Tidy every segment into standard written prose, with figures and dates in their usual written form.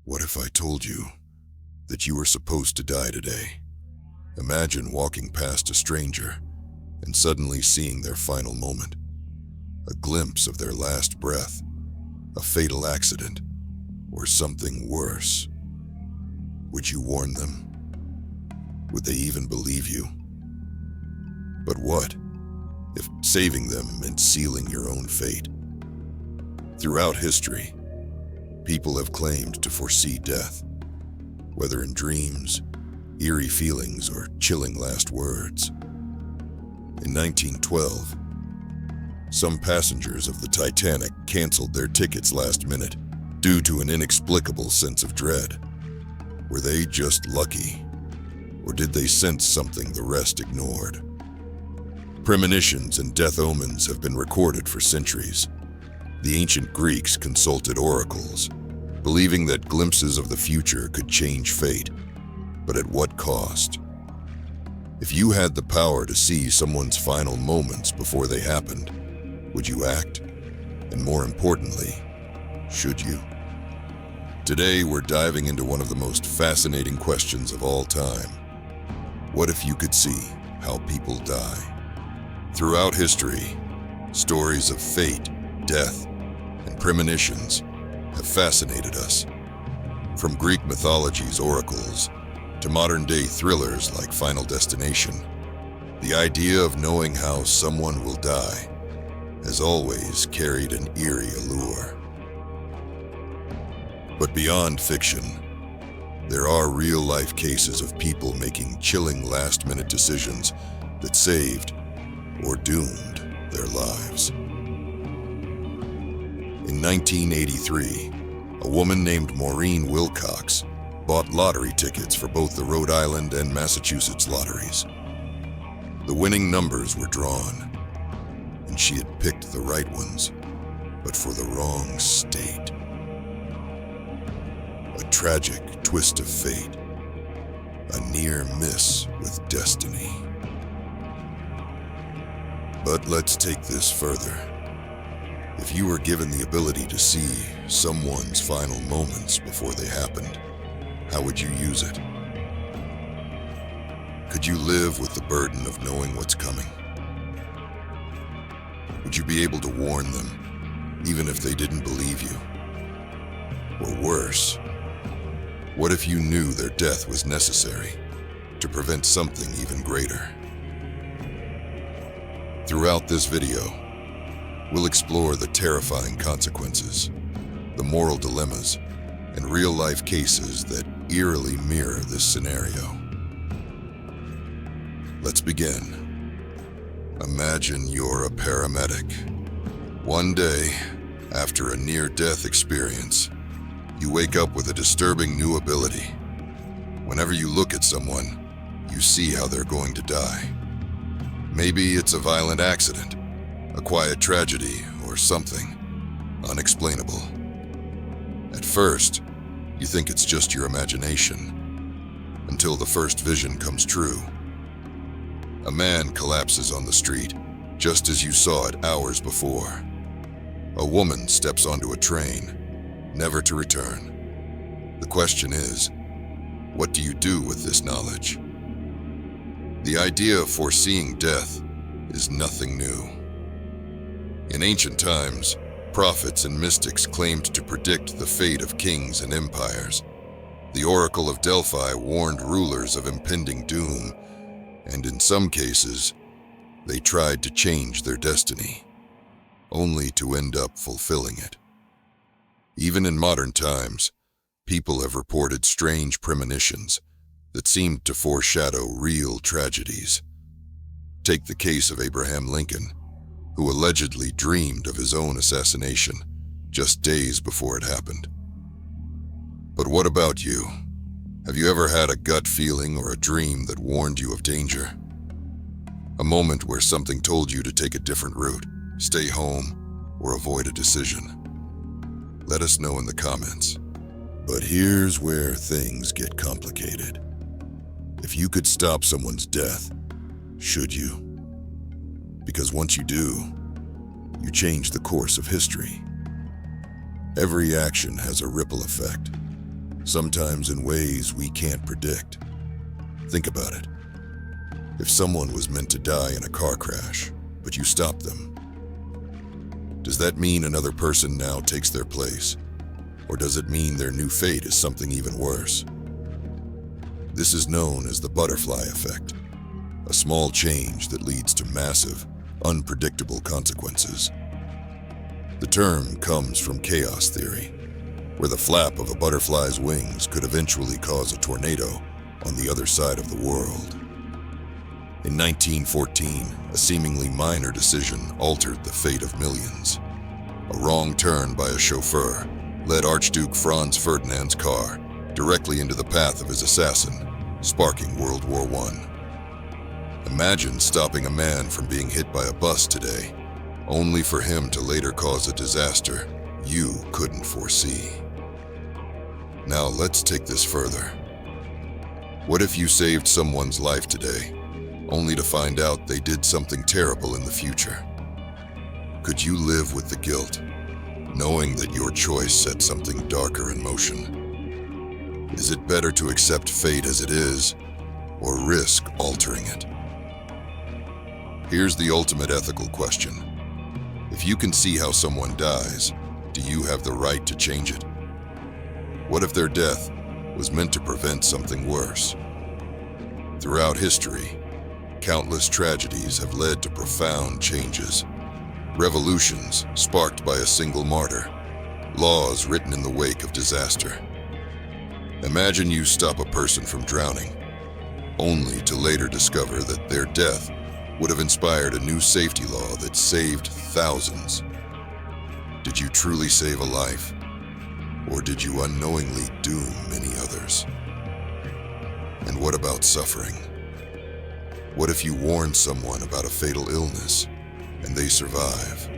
What if I told you that you were supposed to die today? Imagine walking past a stranger and suddenly seeing their final moment, a glimpse of their last breath, a fatal accident, or something worse. Would you warn them? Would they even believe you? But what if saving them meant sealing your own fate? Throughout history, people have claimed to foresee death, whether in dreams, eerie feelings, or chilling last words. In 1912, some passengers of the Titanic canceled their tickets last minute due to an inexplicable sense of dread. Were they just lucky, or did they sense something the rest ignored? Premonitions and death omens have been recorded for centuries. The ancient Greeks consulted oracles, believing that glimpses of the future could change fate, but at what cost? If you had the power to see someone's final moments before they happened, would you act? And more importantly, should you? Today, we're diving into one of the most fascinating questions of all time. What if you could see how people die? Throughout history, stories of fate, death, and premonitions have fascinated us. From Greek mythology's oracles to modern-day thrillers like Final Destination, the idea of knowing how someone will die has always carried an eerie allure. But beyond fiction, there are real-life cases of people making chilling last-minute decisions that saved or doomed their lives. In 1983, a woman named Maureen Wilcox bought lottery tickets for both the Rhode Island and Massachusetts lotteries. The winning numbers were drawn, and she had picked the right ones, but for the wrong state. A tragic twist of fate, a near miss with destiny. But let's take this further. If you were given the ability to see someone's final moments before they happened, how would you use it? Could you live with the burden of knowing what's coming? Would you be able to warn them, even if they didn't believe you? Or worse, what if you knew their death was necessary to prevent something even greater? Throughout this video, we'll explore the terrifying consequences, the moral dilemmas, and real-life cases that eerily mirror this scenario. Let's begin. Imagine you're a paramedic. One day, after a near-death experience, you wake up with a disturbing new ability. Whenever you look at someone, you see how they're going to die. Maybe it's a violent accident, a quiet tragedy, or something unexplainable. At first, you think it's just your imagination, until the first vision comes true. A man collapses on the street, just as you saw it hours before. A woman steps onto a train, never to return. The question is, what do you do with this knowledge? The idea of foreseeing death is nothing new. In ancient times, prophets and mystics claimed to predict the fate of kings and empires. The Oracle of Delphi warned rulers of impending doom, and in some cases, they tried to change their destiny, only to end up fulfilling it. Even in modern times, people have reported strange premonitions that seemed to foreshadow real tragedies. Take the case of Abraham Lincoln, who allegedly dreamed of his own assassination just days before it happened. But what about you? Have you ever had a gut feeling or a dream that warned you of danger? A moment where something told you to take a different route, stay home, or avoid a decision? Let us know in the comments. But here's where things get complicated. If you could stop someone's death, should you? Because once you do, you change the course of history. Every action has a ripple effect. sometimes in ways we can't predict. Think about it. If someone was meant to die in a car crash, but you stopped them, does that mean another person now takes their place? Or does it mean their new fate is something even worse? This is known as the butterfly effect, a small change that leads to massive, unpredictable consequences. The term comes from chaos theory, where the flap of a butterfly's wings could eventually cause a tornado on the other side of the world. In 1914, a seemingly minor decision altered the fate of millions. A wrong turn by a chauffeur led Archduke Franz Ferdinand's car directly into the path of his assassin, sparking World War I. Imagine stopping a man from being hit by a bus today, only for him to later cause a disaster you couldn't foresee. Now let's take this further. What if you saved someone's life today, only to find out they did something terrible in the future? Could you live with the guilt, knowing that your choice set something darker in motion? Is it better to accept fate as it is, or risk altering it? Here's the ultimate ethical question. If you can see how someone dies, do you have the right to change it? What if their death was meant to prevent something worse? Throughout history, countless tragedies have led to profound changes. Revolutions sparked by a single martyr, laws written in the wake of disaster. Imagine you stop a person from drowning, only to later discover that their death would have inspired a new safety law that saved thousands. Did you truly save a life, or did you unknowingly doom many others? And what about suffering? What if you warn someone about a fatal illness, and they survive,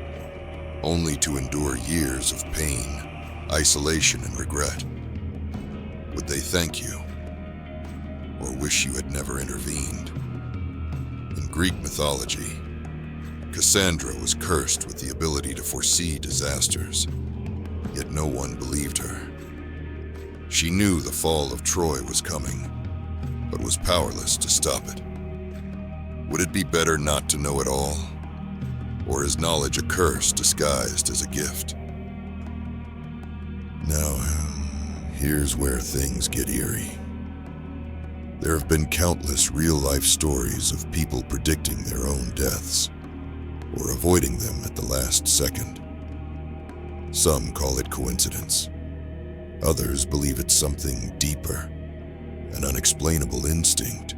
only to endure years of pain, isolation, and regret? Would they thank you, or wish you had never intervened? In Greek mythology, Cassandra was cursed with the ability to foresee disasters, yet no one believed her. She knew the fall of Troy was coming, but was powerless to stop it. Would it be better not to know it all? Or is knowledge a curse disguised as a gift? Now, here's where things get eerie. There have been countless real-life stories of people predicting their own deaths, or avoiding them at the last second. Some call it coincidence. Others believe it's something deeper, an unexplainable instinct,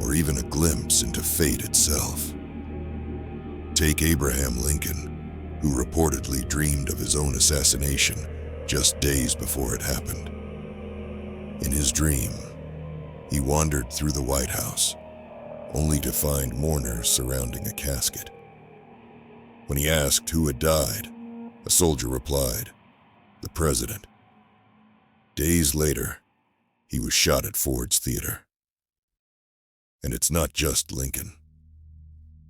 or even a glimpse into fate itself. Take Abraham Lincoln, who reportedly dreamed of his own assassination just days before it happened. In his dream, he wandered through the White House, only to find mourners surrounding a casket. When he asked who had died, a soldier replied, "The president." Days later, he was shot at Ford's Theater. And it's not just Lincoln.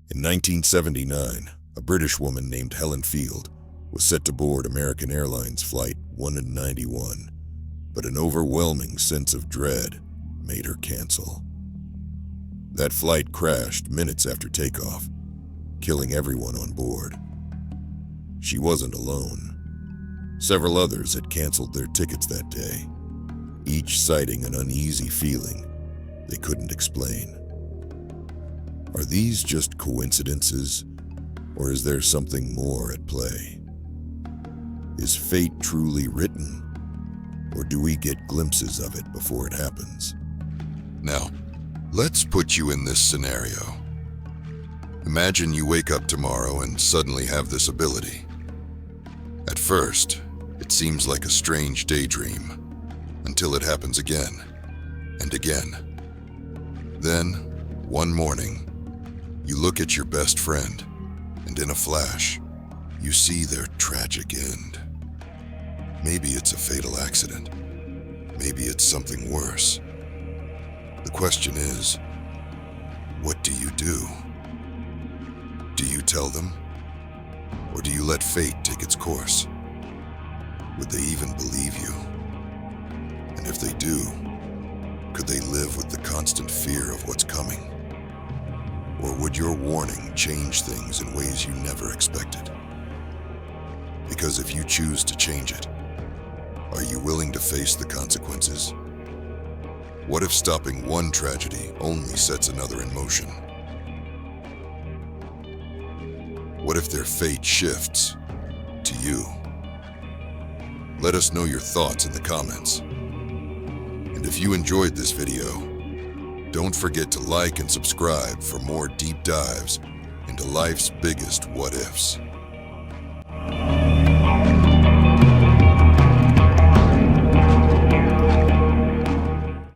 In 1979, a British woman named Helen Field was set to board American Airlines Flight 191, but an overwhelming sense of dread made her cancel. That flight crashed minutes after takeoff, killing everyone on board. She wasn't alone. Several others had canceled their tickets that day, each citing an uneasy feeling they couldn't explain. Are these just coincidences, or is there something more at play? Is fate truly written, or do we get glimpses of it before it happens? Now, let's put you in this scenario. Imagine you wake up tomorrow and suddenly have this ability. At first, it seems like a strange daydream, until it happens again and again. Then, one morning, you look at your best friend, and in a flash, you see their tragic end. Maybe it's a fatal accident. Maybe it's something worse. The question is, what do you do? Do you tell them? Or do you let fate take its course? Would they even believe you? And if they do, could they live with the constant fear of what's coming? Or would your warning change things in ways you never expected? Because if you choose to change it, are you willing to face the consequences? What if stopping one tragedy only sets another in motion? What if their fate shifts to you? Let us know your thoughts in the comments. And if you enjoyed this video, don't forget to like and subscribe for more deep dives into life's biggest what-ifs.